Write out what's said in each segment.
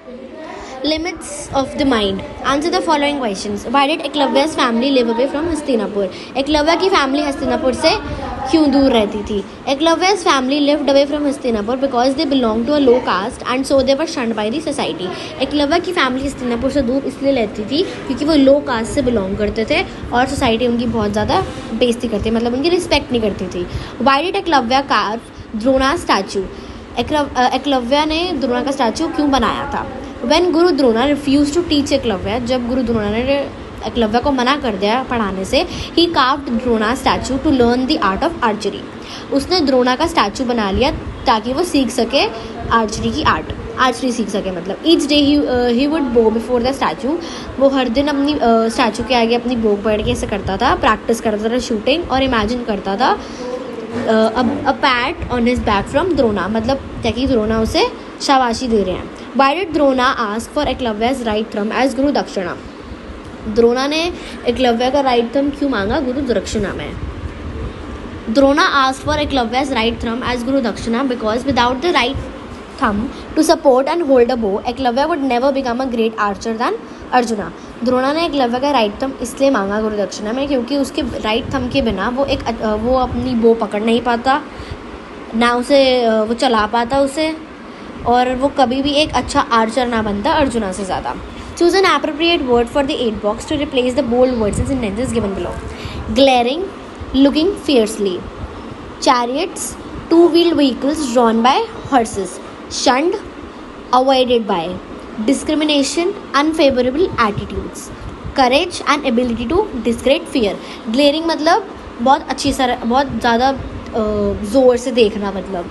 Limits of the mind. Answer the following questions. Why did Eklavya's family live away from Hastinapur? Eklavya की family Hastinapur से क्यों दूर रहती थी? Eklavya's family lived away from Hastinapur because they belonged to a low caste and so they were shunned by the society. Eklavya की family Hastinapur से दूर इसलिए रहती थी क्योंकि वो लो कास्ट से बिलोंग करते थे और सोसाइटी उनकी बहुत ज़्यादा बेइज्जती करती, मतलब उनकी रिस्पेक्ट नहीं करती थी. Why did Eklavya carve Drona statue? Eklavya ने द्रोणा का स्टैचू क्यों बनाया था? When Guru Drona refused to teach Eklavya, जब गुरु द्रोणा ने एकलव्य को मना कर दिया पढ़ाने से, he carved Drona statue to learn the art of archery. उसने द्रोणा का स्टैचू बना लिया ताकि वो सीख सके आर्चरी की आर्चरी सीख सके. मतलब ईच डे ही वुड बो बिफोर द स्टैचू. वो हर दिन अपनी स्टैचू के आगे अपनी बो पकड़ के ऐसे करता था, प्रैक्टिस करता था शूटिंग और इमेजिन करता था a pat on his back from Drona, मतलब ताकि द्रोणा उसे शाबाशी दे रहे हैं. Why did Drona ask for एकलव्य's right thumb as गुरु दक्षिणा? द्रोणा ने एकलव्य का राइट थंब क्यों मांगा गुरु दक्षिणा में? Drona asked for एकलव्य's right thumb as गुरु दक्षिणा because without the right thumb to support and hold a bow, Eklavya would never become a great archer than arjuna. Drona ने एकलव्य का राइट थंब इसलिए मांगा गुरु दक्षिणा में क्योंकि उसके राइट थंब के बिना वो अपनी बो पकड़ नहीं पाता, ना उसे वो चला पाता उसे, और वो कभी भी एक अच्छा आर्चर ना बनता अर्जुना से ज़्यादा. Choose an appropriate word for the 8 box to replace the bold words in sentences given below. Glaring, looking fiercely. Chariots, two wheeled vehicles drawn by horses. Shunned, avoided by. Discrimination, unfavorable attitudes. Courage and ability to discredit fear. Glaring मतलब बहुत अच्छी बहुत ज़्यादा ज़ोर से देखना. मतलब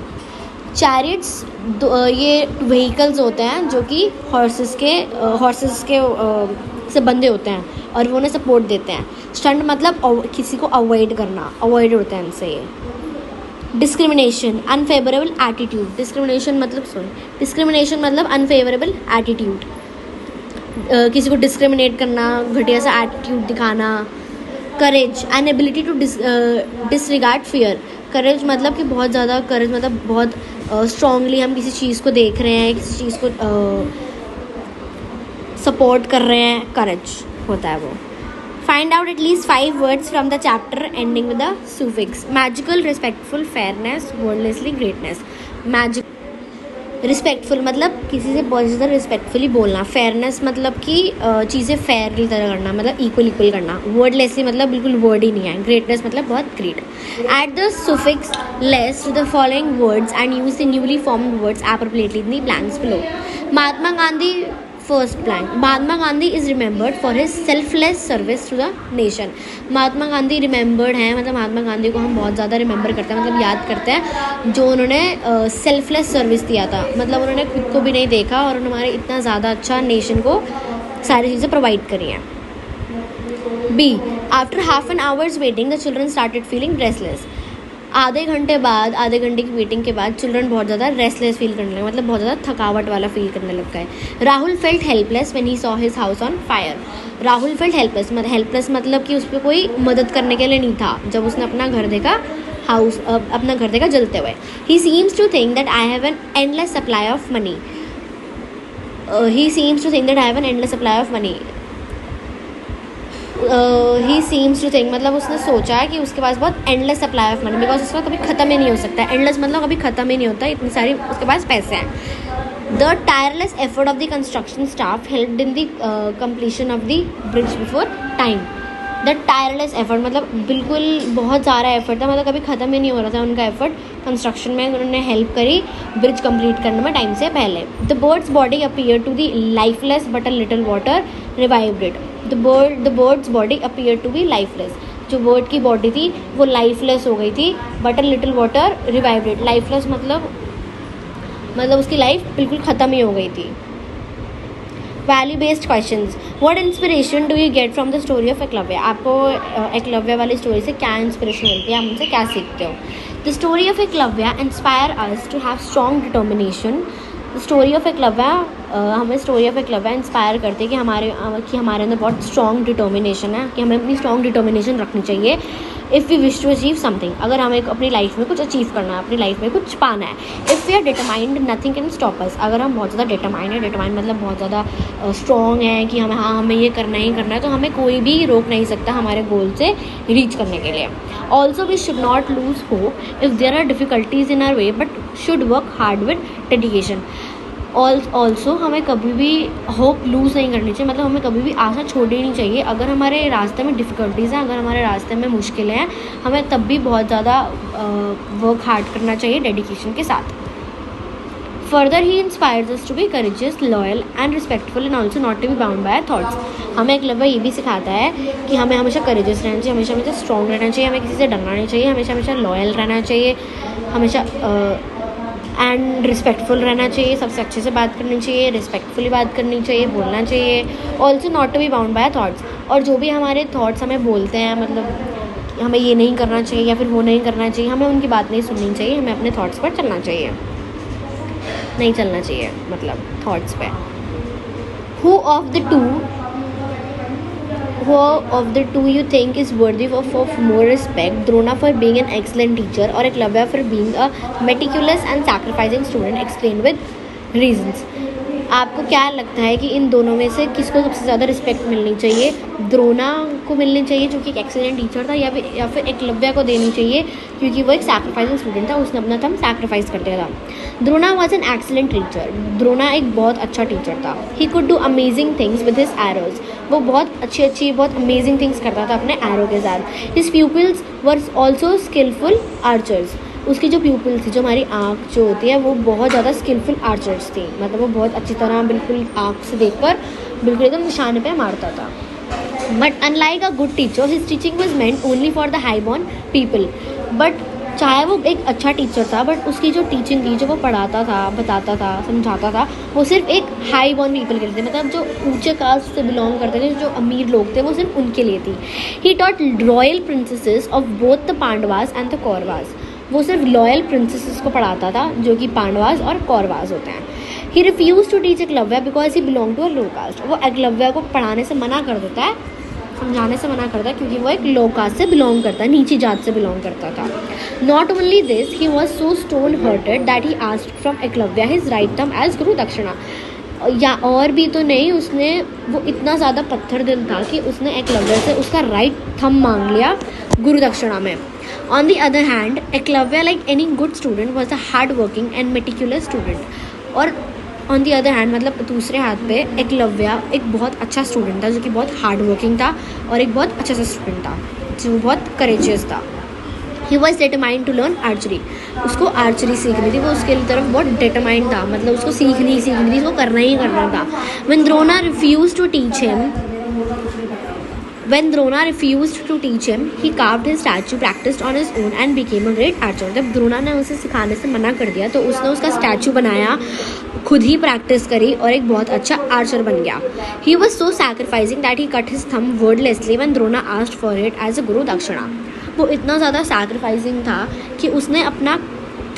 Chariots ये vehicles होते हैं जो कि horses के से बंधे होते हैं और वो उन्हें सपोर्ट देते हैं. Stunt मतलब किसी को अवॉइड करना, अवॉइड होते हैं इनसे ये. Discrimination, unfavourable attitude. डिस्क्रिमिनेशन मतलब अनफेवरेबल एटीट्यूड, किसी को डिस्क्रिमिनेट करना, घटिया सा एटीट्यूड दिखाना. Courage, an ability to disregard fear. Courage मतलब कि बहुत ज़्यादा करेज मतलब बहुत स्ट्रांगली हम किसी चीज़ को देख रहे हैं, किसी चीज़ को सपोर्ट कर रहे हैं, करेज होता है वो. Find out at least 5 words from the chapter ending with a suffix. Magical, respectful, fairness, wordlessly, greatness. Respectful मतलब किसी से बहुत ज़्यादा रिस्पेक्टफुली बोलना. फेयरनेस मतलब कि चीज़ें फेयरली तरह करना, मतलब इक्वल करना. वर्डलेसली मतलब बिल्कुल वर्ड ही नहीं है. ग्रेटनेस मतलब बहुत great. Add the suffix less to the following words and use the newly formed words appropriately in the blanks below. Mahatma Gandhi. First blank. Mahatma Gandhi is remembered for his selfless service to the nation. Mahatma Gandhi remembered हैं, मतलब महात्मा गांधी को हम बहुत ज़्यादा remember करते हैं, मतलब याद करते हैं, जो उन्होंने सेल्फलेस सर्विस दिया था. मतलब उन्होंने खुद को भी नहीं देखा और उन्होंने हमारे इतना ज़्यादा अच्छा नेशन को सारी चीज़ें प्रोवाइड करी हैं. B. After half an hours waiting the children started feeling restless. आधे घंटे की वेटिंग के बाद चिल्ड्रन बहुत ज़्यादा रेस्टलेस फील करने लगे, मतलब बहुत ज़्यादा थकावट वाला फील करने लग गए. Rahul felt helpless when he saw his house on fire. Rahul felt helpless मतलब कि उस पर कोई मदद करने के लिए नहीं था जब उसने अपना घर देखा जलते हुए. He seems to think that I have an endless supply of money. He seems to think मतलब उसने सोचा है कि उसके पास बहुत endless supply of money, because उसका कभी ख़त्म ही नहीं हो सकता. एंडलेस मतलब कभी ख़त्म ही नहीं होता, इतनी सारी उसके पास पैसे हैं. The tireless effort of the construction staff helped in the completion of the bridge before time. The tireless effort मतलब बिल्कुल बहुत सारा एफर्ट था, मतलब कभी ख़त्म ही नहीं हो रहा था उनका एफर्ट कंस्ट्रक्शन में. उन्होंने हेल्प करी ब्रिज कंप्लीट करने में टाइम से पहले. The bird's body appear to the lifeless but a little water revived it. The bird's body appeared to be lifeless. जो बर्ड की बॉडी थी वो लाइफलेस हो गई थी, but a little water revived it. Lifeless मतलब उसकी लाइफ बिल्कुल ख़त्म ही हो गई थी. Value based questions. What inspiration do you get from the story of Ekalavya. आपको एकलव्य वाली स्टोरी से क्या इंस्पिरेशन मिलती है, आप उनसे क्या सीखते हो. The story of Ekalavya inspire us to have strong determination. The story of Ekalavya हमें स्टोरी ऑफ एकलव्य इंस्पायर करती है कि हमारे अंदर बहुत स्ट्रॉन्ग डिटर्मिनेशन है, कि हमें अपनी स्ट्रॉन्ग डिटर्मिनेशन रखनी चाहिए if we wish to achieve something. अगर हमें अपनी लाइफ में कुछ अचीव करना है, अपनी लाइफ में कुछ पाना है, if we are determined nothing can stop us. अगर हम बहुत ज़्यादा डिटरमाइंड मतलब बहुत ज़्यादा स्ट्रॉन्ग है कि हमें ये करना ही करना है, तो हमें कोई भी रोक नहीं सकता हमारे गोल से रीच करने के लिए। Also we should not lose hope if there are difficulties in our way, but should work hard with dedication. Also हमें कभी भी होप लूज़ नहीं करनी चाहिए, मतलब हमें कभी भी आशा छोड़नी नहीं चाहिए। अगर हमारे रास्ते में डिफ़िकल्टीज़ हैं, अगर हमारे रास्ते में मुश्किलें हैं, हमें तब भी बहुत ज़्यादा वर्क हार्ड करना चाहिए डेडिकेशन के साथ। Further he inspires us to be courageous, loyal and respectful and also not to be bound by thoughts. हमें एकलव्य ये भी सिखाता है कि हमें हमेशा करेजियस रहना चाहिए, हमेशा स्ट्रॉन्ग रहना चाहिए, हमें किसी से डरना नहीं चाहिए, हमेशा लॉयल रहना चाहिए, हमेशा एंड रिस्पेक्टफुल रहना चाहिए, सबसे अच्छे से बात करनी चाहिए, रिस्पेक्टफुली बात करनी चाहिए, बोलना चाहिए। Also not to be bound by thoughts, और जो भी हमारे थॉट्स हमें बोलते हैं, मतलब हमें ये नहीं करना चाहिए या फिर वो नहीं करना चाहिए, हमें उनकी बात नहीं सुननी चाहिए, हमें अपने थॉट्स पर चलना चाहिए, नहीं चलना चाहिए मतलब थॉट्स पे। Who of the two you think is worthy of more respect? Drona for being an excellent teacher or Eklavya for being a meticulous and sacrificing student? Explain with reasons. आपको क्या लगता है कि इन दोनों में से किसको सबसे ज़्यादा रिस्पेक्ट मिलनी चाहिए? द्रोणा को मिलनी चाहिए जो कि एक एक्सीलेंट टीचर था, या फिर एकलव्य को देनी चाहिए क्योंकि वो एक सैक्रिफाइसिंग स्टूडेंट था, उसने अपना थम सैक्रिफाइस कर दिया था। Drona was an excellent teacher. Drona एक बहुत अच्छा टीचर था। He could do amazing things with his arrows. वो बहुत अच्छी बहुत अमेजिंग थिंग्स करता था अपने एरो के साथ। His pupils were also skilful archers. उसकी जो प्यूपिल थी, जो हमारी आँख जो होती है, वो बहुत ज़्यादा स्किलफुल आर्चर्स थी, मतलब वो बहुत अच्छी तरह बिल्कुल आँख से देखकर बिल्कुल एकदम निशाने पे मारता था। But unlike a good teacher, his teaching was meant only for the high born people. But चाहे वो एक अच्छा टीचर था, बट उसकी जो टीचिंग थी, जो वो पढ़ाता था, बताता था, समझाता था, वो सिर्फ एक हाई बॉर्न पीपल के लिए थे, मतलब जो ऊंचे कास्ट से बिलोंग करते थे, जो अमीर लोग थे, वो सिर्फ उनके लिए थी। He taught royal princesses of both the Pandavas and the Kauravas. वो सिर्फ लॉयल प्रिंसेसेस को पढ़ाता था जो कि पांडवास और कौरवास होते हैं। He refuse to teach Ekalavya because he belong to a low caste. वो एकलव्य को पढ़ाने से मना कर देता है, समझाने से मना करता है, क्योंकि वो एक लो कास्ट से बिलोंग करता है, नीची जात से बिलोंग करता था। Not only this, he was so stone hearted that he asked from Ekalavya his right thumb as guru dakshina. या और भी तो नहीं, वो इतना ज़्यादा पत्थर दिल था कि उसने एकलव्य से उसका राइट थंब मांग लिया गुरु दक्षिणा में। On the other hand, Eklavya, like any good student, was a hard-working and meticulous student. और on the other hand, मतलब दूसरे हाथ पे एकलव्य एक बहुत अच्छा स्टूडेंट था, जो कि बहुत हार्ड वर्किंग था और एक बहुत अच्छा सा स्टूडेंट था, जो बहुत करेजियस था। He was determined to learn archery. उसको आर्चरी सीखनी थी, वो उसके तरफ बहुत डिटरमाइंड था, मतलब उसको सीखनी थी, उसको करना ही करना था। When Drona refused to teach him, he carved his statue, practiced on his own and became a great archer. जब द्रोणा ने उसे सिखाने से मना कर दिया, तो उसने उसका स्टैचू बनाया, खुद ही प्रैक्टिस करी और एक बहुत अच्छा आर्चर बन गया। He was so sacrificing that he cut his thumb wordlessly when Drona asked for it as a guru dakshina. वो इतना ज़्यादा सैक्रिफाइसिंग था कि उसने अपना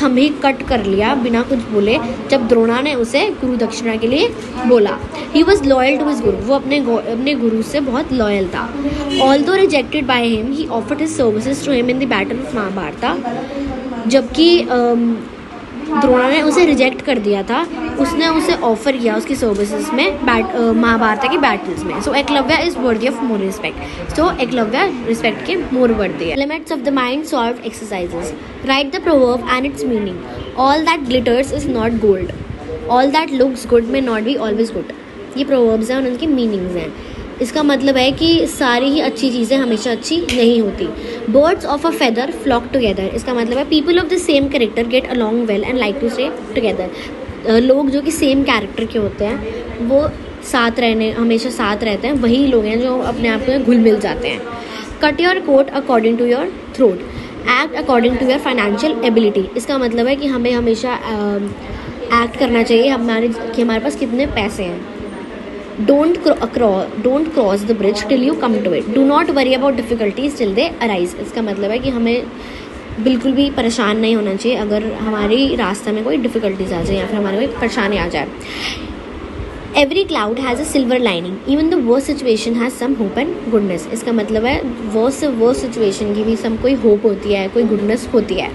थंब ही कट कर लिया बिना कुछ बोले, जब द्रोणा ने उसे गुरु दक्षिणा के लिए बोला। He was loyal to his guru. वो अपने गुरु से बहुत लॉयल था। Although rejected by him, he offered his services to him in the battle of Mahabharata. जबकि द्रोणा ने उसे रिजेक्ट कर दिया था, उसने उसे ऑफर किया उसकी सर्विसेज में महाभारत की बैटल्स में। So Eklavya is worthy of more respect. So Eklavya respect के मोर वर्दी है। Elements of the mind solved exercises. Write the proverb and its meaning. All that glitters is not gold, all that looks good may not be always good. ये proverbs हैं और उनकी meanings हैं। इसका मतलब है कि सारी ही अच्छी चीज़ें हमेशा अच्छी नहीं होती। Birds of a feather flock together. इसका मतलब है people of the same character get along well and like to stay together. लोग जो कि सेम कैरेक्टर के होते हैं वो हमेशा साथ रहते हैं, वही लोग हैं जो अपने आप में घुल मिल जाते हैं। Cut your coat according to your throat, act according to your financial ability. इसका मतलब है कि हमें हमेशा एक्ट करना चाहिए हमारे पास कितने पैसे हैं। Don't cross the bridge till you come to it. Do not worry about difficulties till they arise. इसका मतलब है कि हमें बिल्कुल भी परेशान नहीं होना चाहिए अगर हमारी रास्ते में कोई डिफ़िकल्टीज आ जाए या फिर हमारे कोई परेशानी आ जाए। Every cloud has a silver lining even the worst situation has some hope and goodness. इसका मतलब है वर्स्ट सिचुएशन की भी सम कोई होप होती है, कोई गुडनेस होती है,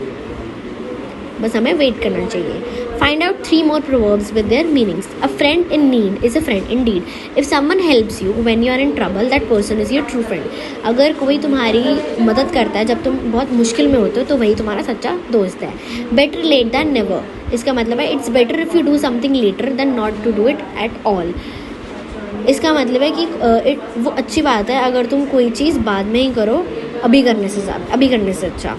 बस हमें वेट करना चाहिए. Find out 3 more proverbs with their meanings. A friend in need is a friend indeed. If someone helps you when you are in trouble, that person is your true friend. अगर कोई तुम्हारी मदद करता है जब तुम बहुत मुश्किल में होते हो तो वही तुम्हारा सच्चा दोस्त है. Better late than never. इसका मतलब है it's better if you do something later than not to do it at all. इसका मतलब है कि वो अच्छी बात है अगर तुम कोई चीज़ बाद में ही करो अभी करने से अच्छा.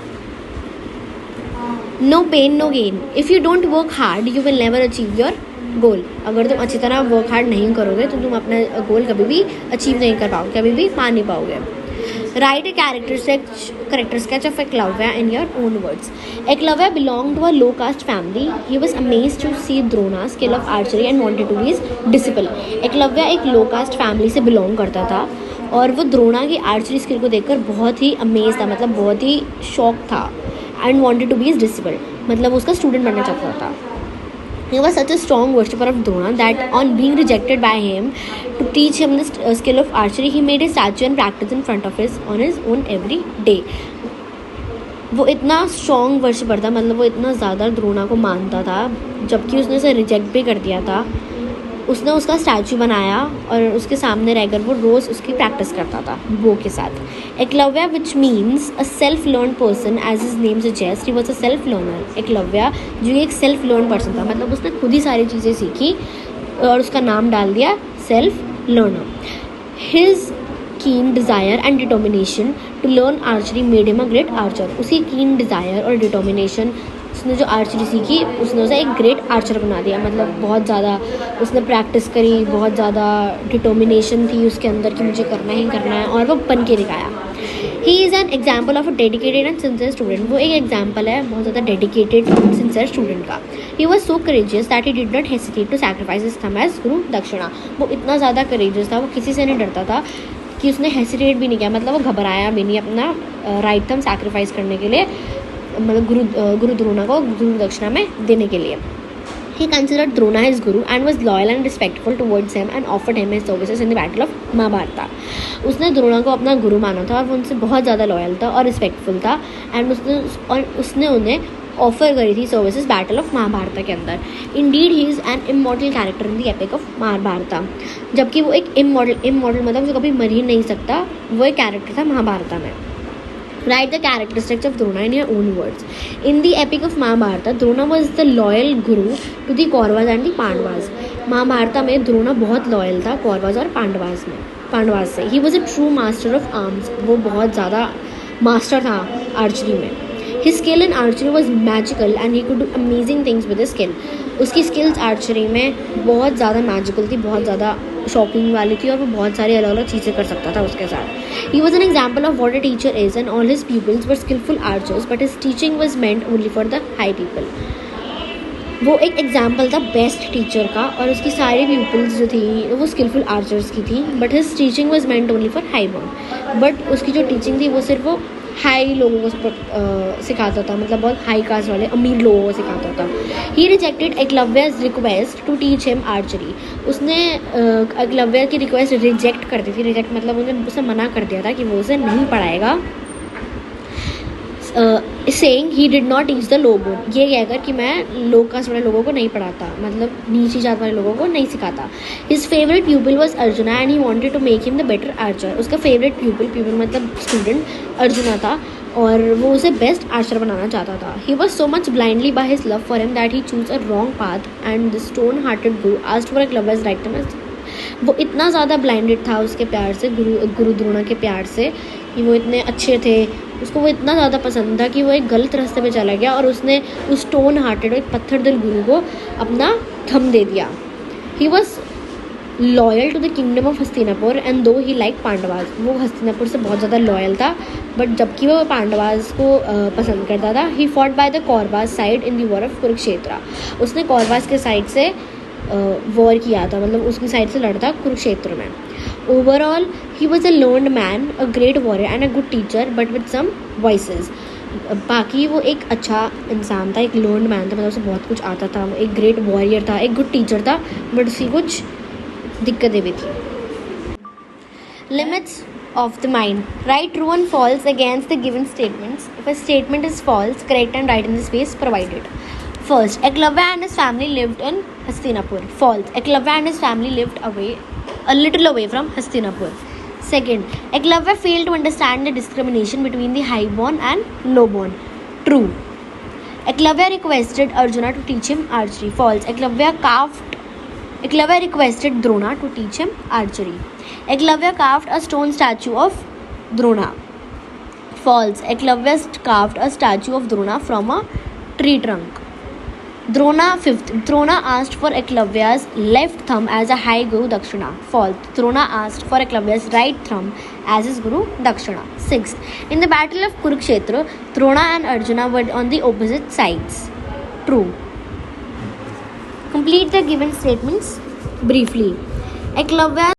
No pain no gain. If you don't work hard you will never achieve your goal. अगर तुम अच्छी तरह वर्क हार्ड नहीं करोगे तो तुम अपना गोल कभी भी अचीव नहीं कर पाओगे, कभी भी पा नहीं पाओगे. Right a character sketch of Eklavya in your own words. Eklavya belonged to a low caste family. He was amazed to see Drona's skill of archery and wanted to be his disciple. Eklavya एक low caste family से belong करता था और वो द्रोणा की archery skill को देखकर बहुत ही अमेज था, मतलब बहुत ही शॉक था. And wanted to be his disciple, मतलब उसका स्टूडेंट बनना चाहता था. He was such a strong worshipper of Drona that on being rejected by him to teach him the skill of archery, he made a statue and practiced in front of on his own every day. वो इतना strong worshipper था, मतलब वो इतना ज़्यादा द्रोणा को मानता था, जबकि उसने उसे रिजेक्ट भी कर दिया था. उसने उसका स्टैचू बनाया और उसके सामने रहकर वो रोज़ उसकी प्रैक्टिस करता था बो के साथ. Ekalavya which means a self learn person as his name suggest, he was a self learner. Ekalavya जो एक सेल्फ लर्न पर्सन था, मतलब उसने खुद ही सारी चीज़ें सीखी और उसका नाम डाल दिया self learner. His keen desire and determination to learn archery made him a great archer. उसी कीन डिज़ायर और डिटर्मिनेशन, उसने जो आर्चरी सीखी उसने उसे एक ग्रेट आर्चर बना दिया. मतलब बहुत ज़्यादा उसने प्रैक्टिस करी, बहुत ज़्यादा डिटर्मिनेशन थी उसके अंदर कि मुझे करना ही करना है, और वो बन के दिखाया. ही is an example of a dedicated and sincere student. वो एक एग्जाम्पल है बहुत ज़्यादा डेडिकेटेड सिंसियर स्टूडेंट का. He was so courageous that he did not hesitate to sacrifice his thumb as guru dakshina. वो इतना ज़्यादा करेजियस था, वो किसी से नहीं डरता था कि उसने हेसिटेट भी नहीं किया, मतलब वो घबराया भी नहीं अपना राइट थंब सैक्रिफाइस करने के लिए, मतलब गुरु द्रोणा को गुरु दक्षिणा में देने के लिए. He considered Drona his guru and was loyal and respectful towards him and offered him his services in the battle of Mahabharat. उसने द्रोणा को अपना गुरु माना था और वो उनसे बहुत ज़्यादा लॉयल था और रिस्पेक्टफुल था. एंड उसने उन्हें ऑफर करी थी सर्विसेज बैटल ऑफ महाभारत के अंदर. Indeed he is an immortal character in the epic of Mahabharat. जबकि वो एक इमॉर्टल मतलब जो कभी मर ही नहीं सकता, वो एक कैरेक्टर था महाभारत में. Write the characteristics of Drona in your own words. In the epic of Mahabharata, Drona was the loyal guru to the Kauravas and the Pandavas. Mahabharat में द्रोणा बहुत लॉयल था कौरवास और पांडवास से. ही was a true master of arms. वो बहुत ज़्यादा master था archery में. His skill in archery was magical and he could do amazing things with his skill. उसकी स्किल्स आर्चरी में बहुत ज़्यादा मैजिकल थी, बहुत ज़्यादा शॉकिंग वाली थी, और वो बहुत सारी अलग अलग चीज़ें कर सकता था उसके साथ. He was an example of what a teacher is, and all his pupils were skillful archers, but his teaching was meant only for the high people. वो एक एग्जाम्पल था बेस्ट टीचर का, और उसकी सारी प्यूपल्स जो थी वो स्किलफुल आर्चर्स की थी, but his teaching was meant only for high born. But उसकी जो टीचिंग थी वो सिर्फ वो हाई लोगों को सिखाता था, मतलब बहुत हाई कास्ट वाले अमीर लोगों को सिखाता था. He rejected Eklavya's request to teach him archery. उसने एकलव्या की रिक्वेस्ट रिजेक्ट कर दी थी. रिजेक्ट मतलब उसे मना कर दिया था कि वो उसे नहीं पढ़ाएगा, saying he did not teach the low born. ये कहकर कि मैं लो कास्ट वाले लोगों को नहीं पढ़ाता, मतलब नीची जात वाले लोगों को नहीं सिखाता. His favourite pupil was Arjuna and he wanted to make him the better archer. उसका फेवरेट प्यूपिल मतलब स्टूडेंट अर्जुना था, और वो उसे बेस्ट आर्चर बनाना चाहता था. ही was so much blindly by his love for him that he choose a wrong path and the stone hearted Guru asked for एकलव्याज right turn. वो इतना ज़्यादा ब्लाइंडेड था उसके प्यार से, गुरु द्रोणा के प्यार से, कि वो इतने अच्छे थे, उसको वो इतना ज़्यादा पसंद था कि वो एक गलत रास्ते पे चला गया और उसने उस स्टोन हार्टेड एक पत्थर दिल गुरु को अपना थंब दे दिया. He was loyal to the kingdom of Hastinapur and though he like Pandavas. वो हस्तिनापुर से बहुत ज़्यादा लॉयल था, बट जबकि वो पांडवास को पसंद करता था. He fought by the Kauravas side in the war of Kurukshetra. उसने कौरवास के साइड से वॉर किया था, मतलब उसकी साइड से लड़ता कुरुक्षेत्र में. Overall he was a learned man, a great warrior and a good teacher, but with some voices. बाकी वो एक अच्छा इंसान था, एक लर्नड मैन था, मतलब उसे बहुत कुछ आता था. वो एक ग्रेट वॉरियर था, एक गुड टीचर था, बट उसकी कुछ दिक्कतें भी थी. Limits of the mind. Write true and false against the given statements. If a statement is false, correct and write in the space provided. First, Eklavya and his family lived in Hastinapur. False. Eklavya and his family lived a little away from Hastinapur. Second, Eklavya failed to understand the discrimination between the highborn and lowborn. True. Eklavya requested Arjuna to teach him archery. False. Eklavya requested Drona to teach him archery. Eklavya carved a stone statue of Drona. False. Eklavya carved a statue of Drona from a tree trunk. Fifth, Drona asked for Eklavya's left thumb as a high Guru Dakshina. False. Drona asked for Eklavya's right thumb as his Guru Dakshina. Sixth, in the battle of Kurukshetra, Drona and Arjuna were on the opposite sides. True. Complete the given statements briefly. Eklavya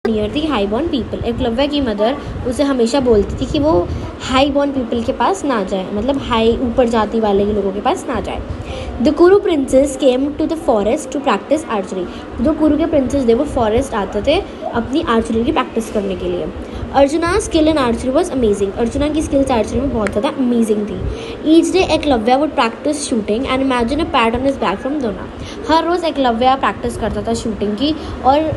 near the high born people. Eklavya की mother उसे हमेशा बोलती थी कि वो high born people के पास ना जाए, मतलब हाई ऊपर जाति वाले लोगों के पास ना जाए. The Kuru princes came to the forest to practise archery. जो कुरु के प्रिंसेस थे वो फॉरेस्ट आते थे अपनी आर्चरी की प्रैक्टिस करने के लिए. Arjuna skill in archery was amazing. Arjuna की स्किल्स आर्चरी में बहुत ज़्यादा अमेजिंग थी. Each day Eklavya would practice shooting and imagine a pat on his back from Drona. हर रोज़ एकलव्य प्रैक्टिस करता था शूटिंग की और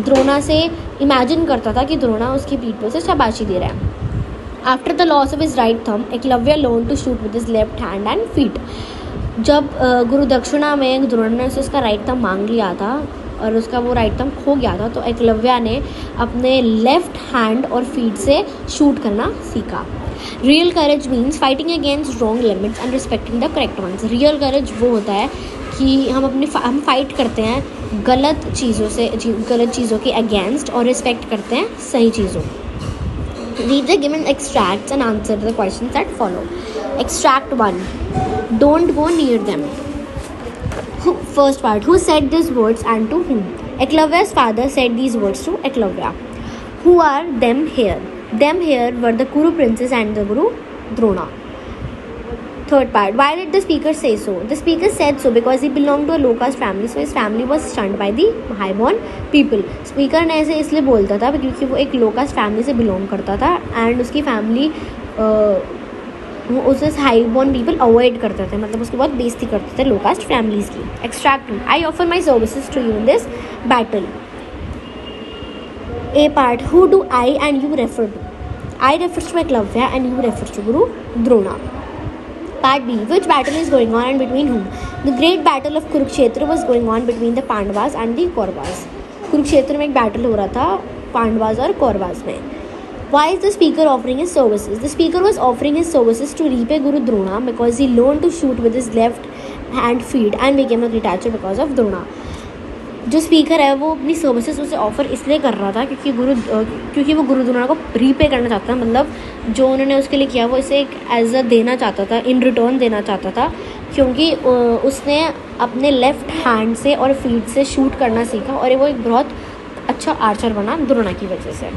द्रोणा से इमेजिन करता था कि द्रोणा उसकी पीठ पर से शाबाशी दे रहा है. After the loss of his right thumb, Eklavya learn to shoot with his left hand and feet. जब गुरु दक्षिणा में द्रोण ने से उसका राइट थंब मांग लिया था और उसका वो राइट थंब खो गया था, तो एकलव्य ने अपने लेफ्ट हैंड और फीट से शूट करना सीखा. Real courage means fighting against wrong limits and respecting the correct ones. Real courage वो होता है कि हम फाइट करते हैं गलत चीज़ों के अगेंस्ट और रिस्पेक्ट करते हैं सही चीज़ों. Read the given extracts and answer the questions that follow. Extract 1. Don't go near them. First part. Who said these words and to whom? Eklavya's father said these words to Eklavya. Who are them here? Them here were the Kuru princes and the Guru Drona. Third part. Why did the speaker say so? The speaker said so because he belonged to a low caste family, so his family was shunned by the high-born people. Speaker ने ऐसे इसलिए बोलता था क्योंकि वो एक लो cast family से belong करता था एंड उसकी फैमिली उसे हाई बॉर्न पीपल अवॉइड करते थे, मतलब उसकी बहुत बेइज्जती करते थे लो कास्ट फैमिलीज की. Extract 2. I offer my services to you in this battle. A part. Who do I and you refer to? I refers to Eklavya and you refers to Guru Drona. Part B. Which battle is going on and between whom? The great battle of Kurukshetra was going on between the Pandavas and the Kauravas. Kurukshetra में एक battle हो रहा था पांडवास और कौरवास में. Why is the speaker offering his services? The speaker was offering his services to repay Guru Drona because he learned to shoot with his left hand feet and became a great archer because of Drona. जो speaker है वो अपनी services उसे offer इसलिए कर रहा था क्योंकि वो गुरु द्रोणा को रीपे करना चाहता था, मतलब जो उन्होंने उसके लिए किया वो इसे एक एज अ देना चाहता था, इन रिटर्न देना चाहता था, क्योंकि उसने अपने लेफ्ट हैंड से और फीट से शूट करना सीखा और वो एक बहुत अच्छा आर्चर बना द्रोणा की वजह से.